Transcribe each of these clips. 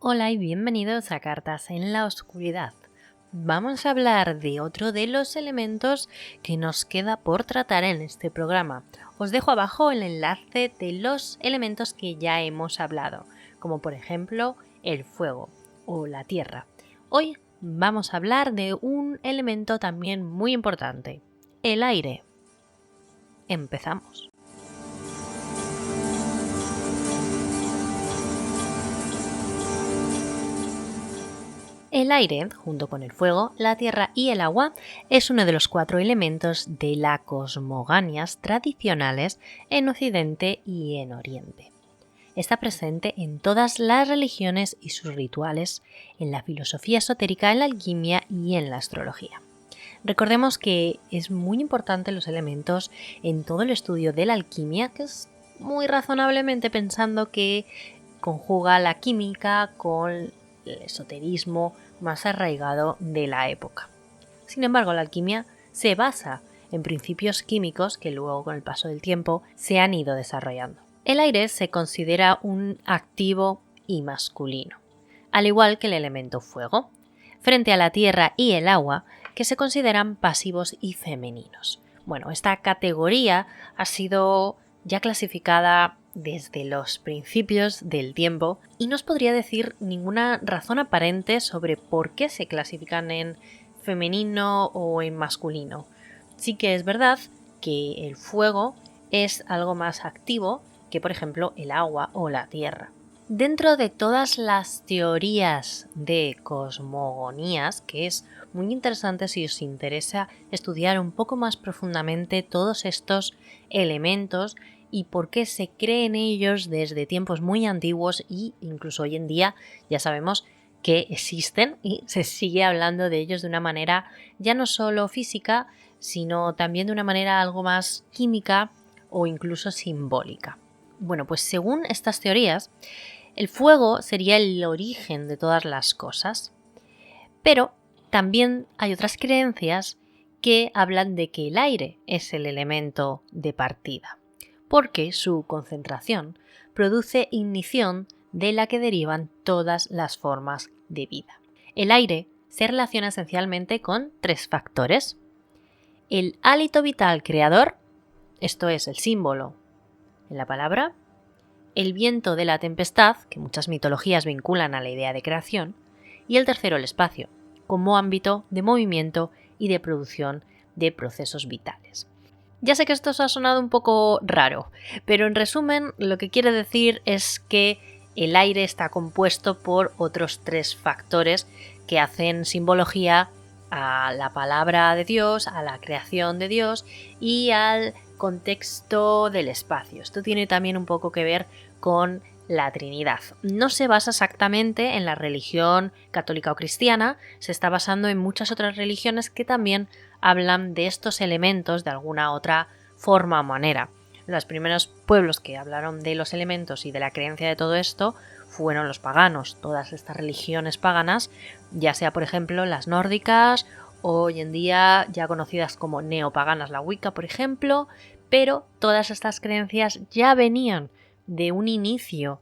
Hola y bienvenidos a Cartas en la Oscuridad. Vamos a hablar de otro de los elementos que nos queda por tratar en este programa. Os dejo abajo el enlace de los elementos que ya hemos hablado, como por ejemplo el fuego o la tierra. Hoy vamos a hablar de un elemento también muy importante, el aire. Empezamos. El aire, junto con el fuego, la tierra y el agua, es uno de los 4 elementos de la cosmogonías tradicionales en Occidente y en Oriente. Está presente en todas las religiones y sus rituales, en la filosofía esotérica, en la alquimia y en la astrología. Recordemos que es muy importante los elementos en todo el estudio de la alquimia, que es muy razonablemente pensando que conjuga la química con el esoterismo más arraigado de la época. Sin embargo, la alquimia se basa en principios químicos que luego, con el paso del tiempo, se han ido desarrollando. El aire se considera un activo y masculino, al igual que el elemento fuego, frente a la tierra y el agua, que se consideran pasivos y femeninos. Bueno, esta categoría ha sido ya clasificada desde los principios del tiempo y no os podría decir ninguna razón aparente sobre por qué se clasifican en femenino o en masculino. Sí que es verdad que el fuego es algo más activo que, por ejemplo, el agua o la tierra. Dentro de todas las teorías de cosmogonías, que es muy interesante si os interesa estudiar un poco más profundamente todos estos elementos y por qué se cree en ellos desde tiempos muy antiguos e incluso hoy en día ya sabemos que existen y se sigue hablando de ellos de una manera ya no solo física, sino también de una manera algo más química o incluso simbólica. Bueno, pues según estas teorías, el fuego sería el origen de todas las cosas, pero también hay otras creencias que hablan de que el aire es el elemento de partida, porque su concentración produce ignición de la que derivan todas las formas de vida. El aire se relaciona esencialmente con 3 factores. El hálito vital creador, esto es el símbolo en la palabra, el viento de la tempestad, que muchas mitologías vinculan a la idea de creación, y el tercero, el espacio, como ámbito de movimiento y de producción de procesos vitales. Ya sé que esto os ha sonado un poco raro, pero en resumen lo que quiere decir es que el aire está compuesto por otros 3 factores que hacen simbología a la palabra de Dios, a la creación de Dios y al contexto del espacio. Esto tiene también un poco que ver con la Trinidad. No se basa exactamente en la religión católica o cristiana, se está basando en muchas otras religiones que también hablan de estos elementos de alguna otra forma o manera. Los primeros pueblos que hablaron de los elementos y de la creencia de todo esto fueron los paganos, todas estas religiones paganas, ya sea por ejemplo las nórdicas, hoy en día ya conocidas como neopaganas, la Wicca por ejemplo, pero todas estas creencias ya venían de un inicio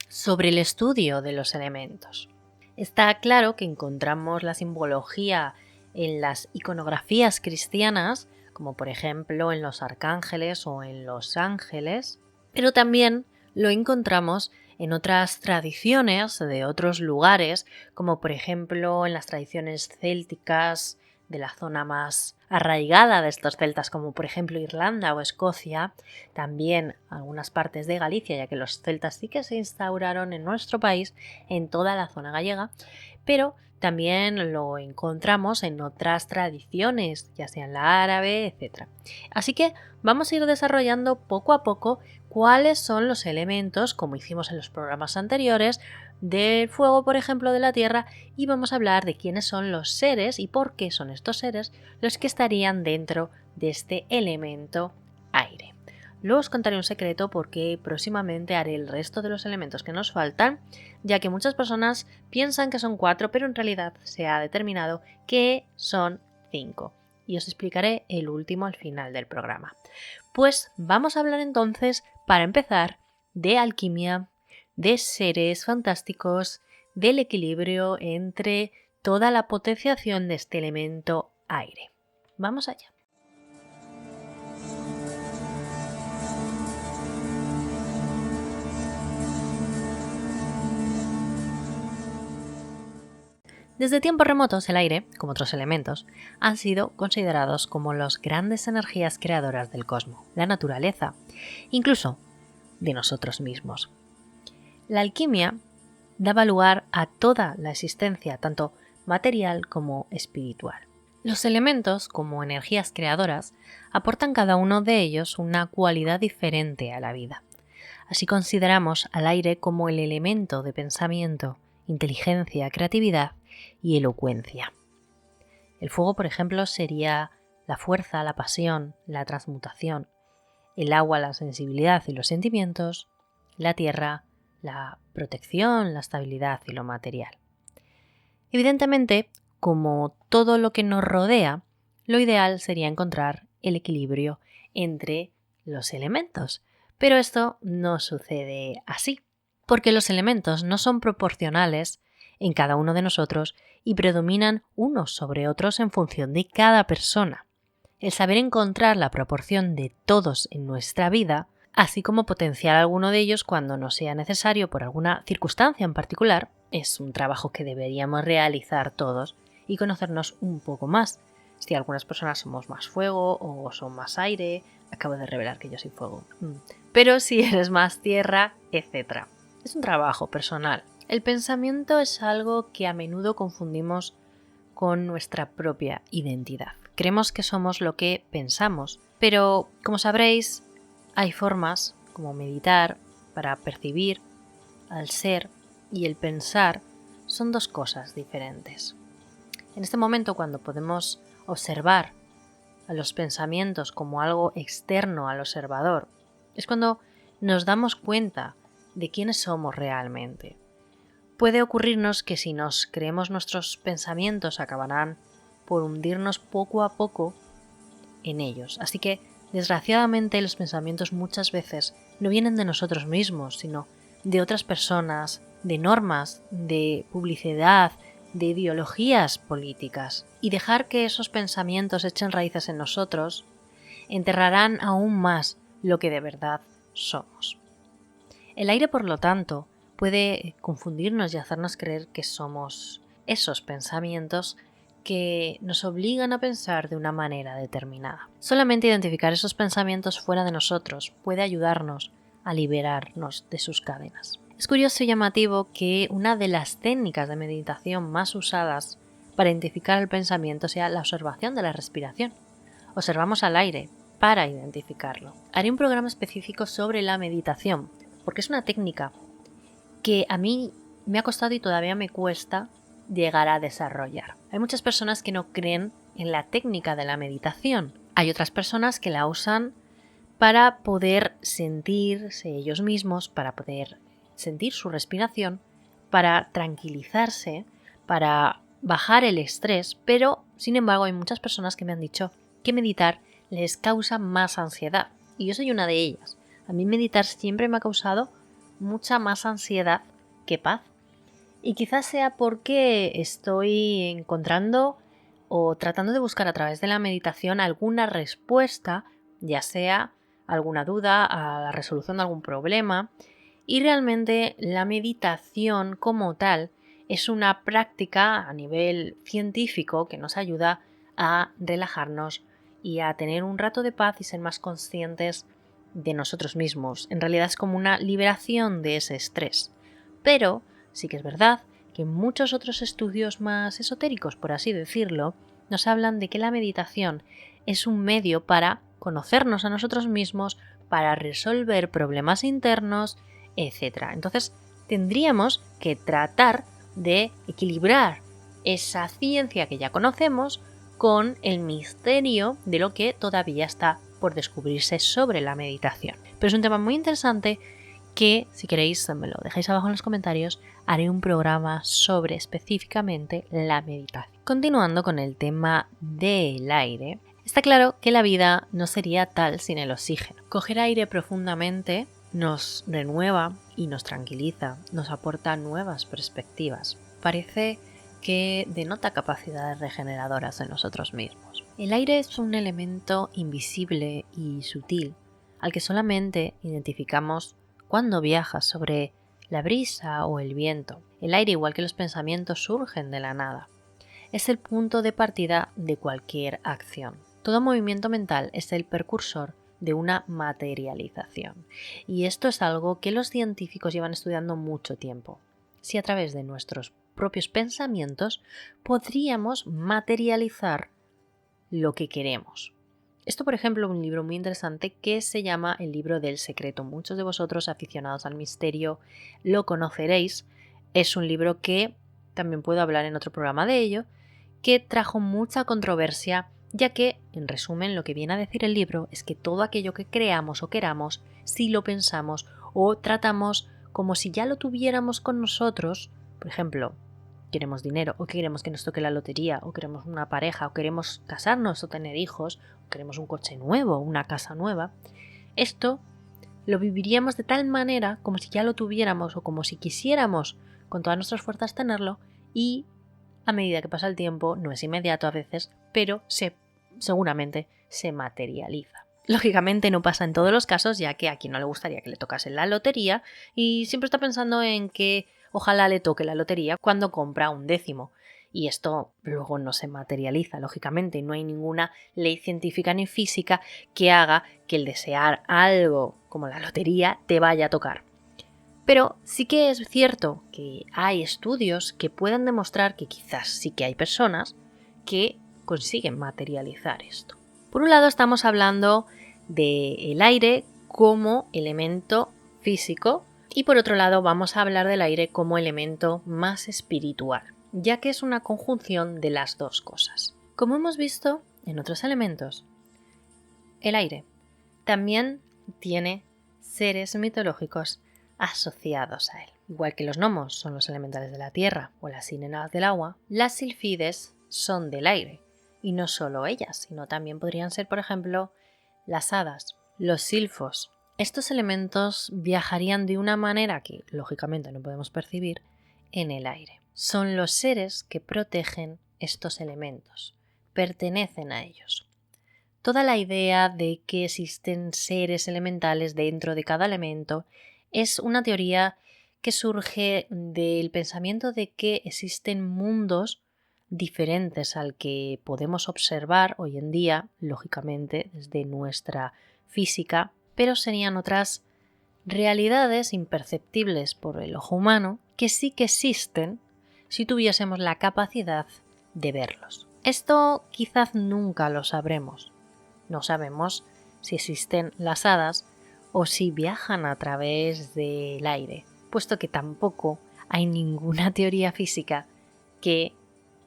sobre el estudio de los elementos. Está claro que encontramos la simbología en las iconografías cristianas, como por ejemplo en los arcángeles o en los ángeles, pero también lo encontramos en otras tradiciones de otros lugares, como por ejemplo en las tradiciones célticas de la zona más arraigada de estos celtas, como por ejemplo Irlanda o Escocia, también algunas partes de Galicia, ya que los celtas sí que se instauraron en nuestro país, en toda la zona gallega, pero también lo encontramos en otras tradiciones, ya sea en la árabe, etc. Así que vamos a ir desarrollando poco a poco cuáles son los elementos, como hicimos en los programas anteriores, del fuego, por ejemplo, de la tierra, y vamos a hablar de quiénes son los seres y por qué son estos seres los que estarían dentro de este elemento aire. Luego os contaré un secreto porque próximamente haré el resto de los elementos que nos faltan, ya que muchas personas piensan que son 4, pero en realidad se ha determinado que son 5. Y os explicaré el último al final del programa. Pues vamos a hablar entonces, para empezar, de alquimia, de seres fantásticos, del equilibrio entre toda la potenciación de este elemento aire. Vamos allá. Desde tiempos remotos el aire, como otros elementos, han sido considerados como las grandes energías creadoras del cosmos, la naturaleza, incluso de nosotros mismos. La alquimia daba lugar a toda la existencia, tanto material como espiritual. Los elementos, como energías creadoras, aportan cada uno de ellos una cualidad diferente a la vida. Así consideramos al aire como el elemento de pensamiento, inteligencia, creatividad y elocuencia. El fuego, por ejemplo, sería la fuerza, la pasión, la transmutación; el agua, la sensibilidad y los sentimientos; la tierra, la protección, la estabilidad y lo material. Evidentemente, como todo lo que nos rodea, lo ideal sería encontrar el equilibrio entre los elementos. Pero esto no sucede así, porque los elementos no son proporcionales en cada uno de nosotros y predominan unos sobre otros en función de cada persona. El saber encontrar la proporción de todos en nuestra vida, así como potenciar alguno de ellos cuando no sea necesario por alguna circunstancia en particular, es un trabajo que deberíamos realizar todos y conocernos un poco más. Si algunas personas somos más fuego o son más aire, acabo de revelar que yo soy fuego, pero si eres más tierra, etc. Es un trabajo personal. El pensamiento es algo que a menudo confundimos con nuestra propia identidad. Creemos que somos lo que pensamos, pero como sabréis, hay formas como meditar para percibir. Al ser y el pensar son dos cosas diferentes. En este momento, cuando podemos observar a los pensamientos como algo externo al observador, es cuando nos damos cuenta de quiénes somos realmente. Puede ocurrirnos que si nos creemos nuestros pensamientos acabarán por hundirnos poco a poco en ellos. Así que, desgraciadamente, los pensamientos muchas veces no vienen de nosotros mismos, sino de otras personas, de normas, de publicidad, de ideologías políticas. Y dejar que esos pensamientos echen raíces en nosotros enterrarán aún más lo que de verdad somos. El aire, por lo tanto, puede confundirnos y hacernos creer que somos esos pensamientos que nos obligan a pensar de una manera determinada. Solamente identificar esos pensamientos fuera de nosotros puede ayudarnos a liberarnos de sus cadenas. Es curioso y llamativo que una de las técnicas de meditación más usadas para identificar el pensamiento sea la observación de la respiración. Observamos al aire para identificarlo. Haré un programa específico sobre la meditación, porque es una técnica que a mí me ha costado y todavía me cuesta llegar a desarrollar. Hay muchas personas que no creen en la técnica de la meditación. Hay otras personas que la usan para poder sentirse ellos mismos, para poder sentir su respiración, para tranquilizarse, para bajar el estrés, pero sin embargo hay muchas personas que me han dicho que meditar les causa más ansiedad, y yo soy una de ellas. A mí meditar siempre me ha causado mucha más ansiedad que paz. Y quizás sea porque estoy encontrando o tratando de buscar a través de la meditación alguna respuesta, ya sea alguna duda, a la resolución de algún problema. Y realmente la meditación como tal es una práctica a nivel científico que nos ayuda a relajarnos y a tener un rato de paz y ser más conscientes de nosotros mismos. En realidad es como una liberación de ese estrés. Pero sí que es verdad que muchos otros estudios más esotéricos, por así decirlo, nos hablan de que la meditación es un medio para conocernos a nosotros mismos, para resolver problemas internos, etc. Entonces, tendríamos que tratar de equilibrar esa ciencia que ya conocemos con el misterio de lo que todavía está por descubrirse sobre la meditación. Pero es un tema muy interesante que, si queréis, me lo dejáis abajo en los comentarios, haré un programa sobre específicamente la meditación. Continuando con el tema del aire, está claro que la vida no sería tal sin el oxígeno. Coger aire profundamente nos renueva y nos tranquiliza, nos aporta nuevas perspectivas. Parece que denota capacidades regeneradoras en nosotros mismos. El aire es un elemento invisible y sutil, al que solamente identificamos cuando viajas sobre la brisa o el viento. El aire, igual que los pensamientos, surgen de la nada. Es el punto de partida de cualquier acción. Todo movimiento mental es el precursor de una materialización. Y esto es algo que los científicos llevan estudiando mucho tiempo. Si a través de nuestros propios pensamientos podríamos materializar lo que queremos. Esto, por ejemplo, un libro muy interesante que se llama El libro del secreto. Muchos de vosotros aficionados al misterio lo conoceréis. Es un libro que también puedo hablar en otro programa de ello, que trajo mucha controversia, ya que, en resumen, lo que viene a decir el libro es que todo aquello que creamos o queramos, si lo pensamos o tratamos como si ya lo tuviéramos con nosotros, por ejemplo, queremos dinero, o queremos que nos toque la lotería, o queremos una pareja, o queremos casarnos o tener hijos, o queremos un coche nuevo, una casa nueva, esto lo viviríamos de tal manera como si ya lo tuviéramos o como si quisiéramos con todas nuestras fuerzas tenerlo, y a medida que pasa el tiempo, no es inmediato a veces, pero seguramente se materializa. Lógicamente no pasa en todos los casos, ya que a quien no le gustaría que le tocase la lotería y siempre está pensando en que ojalá le toque la lotería cuando compra un décimo. Y esto luego no se materializa, lógicamente. No hay ninguna ley científica ni física que haga que el desear algo como la lotería te vaya a tocar. Pero sí que es cierto que hay estudios que pueden demostrar que quizás sí que hay personas que consiguen materializar esto. Por un lado estamos hablando del aire como elemento físico y por otro lado vamos a hablar del aire como elemento más espiritual, ya que es una conjunción de las dos cosas. Como hemos visto en otros elementos, el aire también tiene seres mitológicos asociados a él. Igual que los gnomos son los elementales de la tierra o las sirenas del agua, las sílfides son del aire. Y no solo ellas, sino también podrían ser, por ejemplo, las hadas, los silfos. Estos elementos viajarían de una manera que, lógicamente, no podemos percibir en el aire. Son los seres que protegen estos elementos, pertenecen a ellos. Toda la idea de que existen seres elementales dentro de cada elemento es una teoría que surge del pensamiento de que existen mundos diferentes al que podemos observar hoy en día, lógicamente, desde nuestra física, pero serían otras realidades imperceptibles por el ojo humano que sí que existen si tuviésemos la capacidad de verlos. Esto quizás nunca lo sabremos. No sabemos si existen las hadas o si viajan a través del aire, puesto que tampoco hay ninguna teoría física que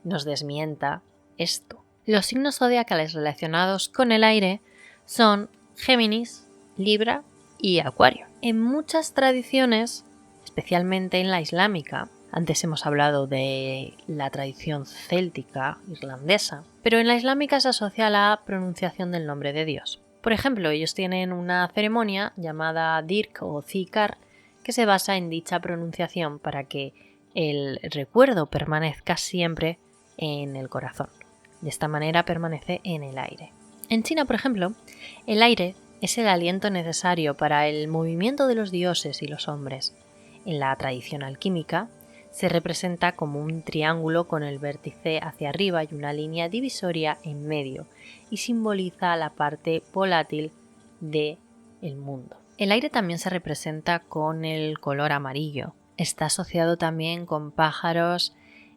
nos desmienta esto. Los signos zodiacales relacionados con el aire son Géminis, Libra y Acuario. En muchas tradiciones, especialmente en la islámica, antes hemos hablado de la tradición céltica irlandesa, pero en la islámica se asocia a la pronunciación del nombre de Dios. Por ejemplo, ellos tienen una ceremonia llamada Dirk o Zikar que se basa en dicha pronunciación para que el recuerdo permanezca siempre en el corazón. De esta manera permanece en el aire. En China, por ejemplo, el aire es el aliento necesario para el movimiento de los dioses y los hombres. En la tradición alquímica Se representa como un triángulo con el vértice hacia arriba y una línea divisoria en medio, y simboliza la parte volátil del mundo. El aire también se representa con el color amarillo. Está asociado también con pájaros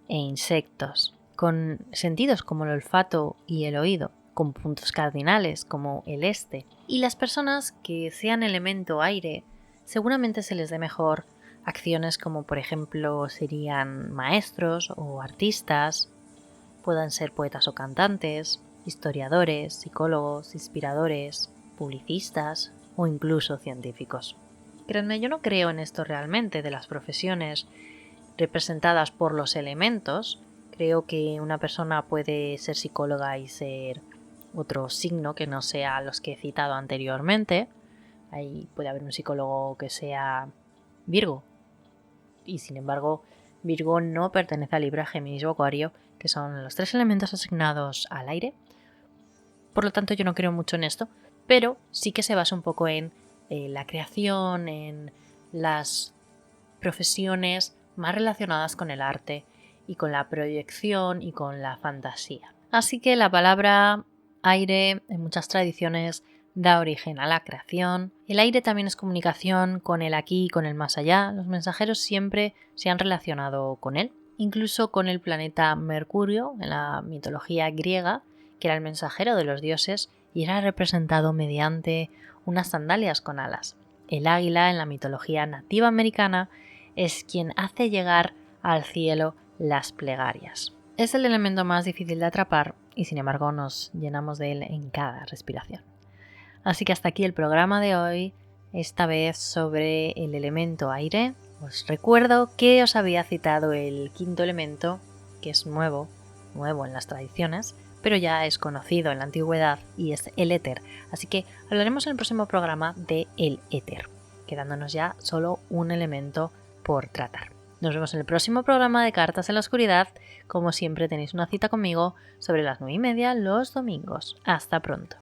e insectos, con sentidos como el olfato y el oído, con puntos cardinales como el este. Y las personas que sean elemento aire, seguramente se les dé mejor acciones como por ejemplo serían maestros o artistas, puedan ser poetas o cantantes, historiadores, psicólogos, inspiradores, publicistas o incluso científicos. Créanme, yo no creo en esto realmente de las profesiones representadas por los elementos. Creo que una persona puede ser psicóloga y ser otro signo que no sea los que he citado anteriormente. Ahí puede haber un psicólogo que sea Virgo, y sin embargo Virgo no pertenece a Libra, Géminis o Acuario, que son los 3 elementos asignados al aire. Por lo tanto yo no creo mucho en esto, pero sí que se basa un poco en la creación, en las profesiones más relacionadas con el arte y con la proyección y con la fantasía. Así que la palabra aire en muchas tradiciones da origen a la creación. El aire también es comunicación con el aquí y con el más allá. Los mensajeros siempre se han relacionado con él, incluso con el planeta Mercurio en la mitología griega, que era el mensajero de los dioses y era representado mediante unas sandalias con alas. El águila en la mitología nativa americana es quien hace llegar al cielo las plegarias. Es el elemento más difícil de atrapar y sin embargo nos llenamos de él en cada respiración. Así que hasta aquí el programa de hoy, esta vez sobre el elemento aire. Os recuerdo que os había citado el quinto elemento, que es nuevo en las tradiciones, pero ya es conocido en la antigüedad y es el éter. Así que hablaremos en el próximo programa de el éter, quedándonos ya solo un elemento por tratar. Nos vemos en el próximo programa de Cartas en la Oscuridad. Como siempre tenéis una cita conmigo sobre las 9:30 los domingos. Hasta pronto.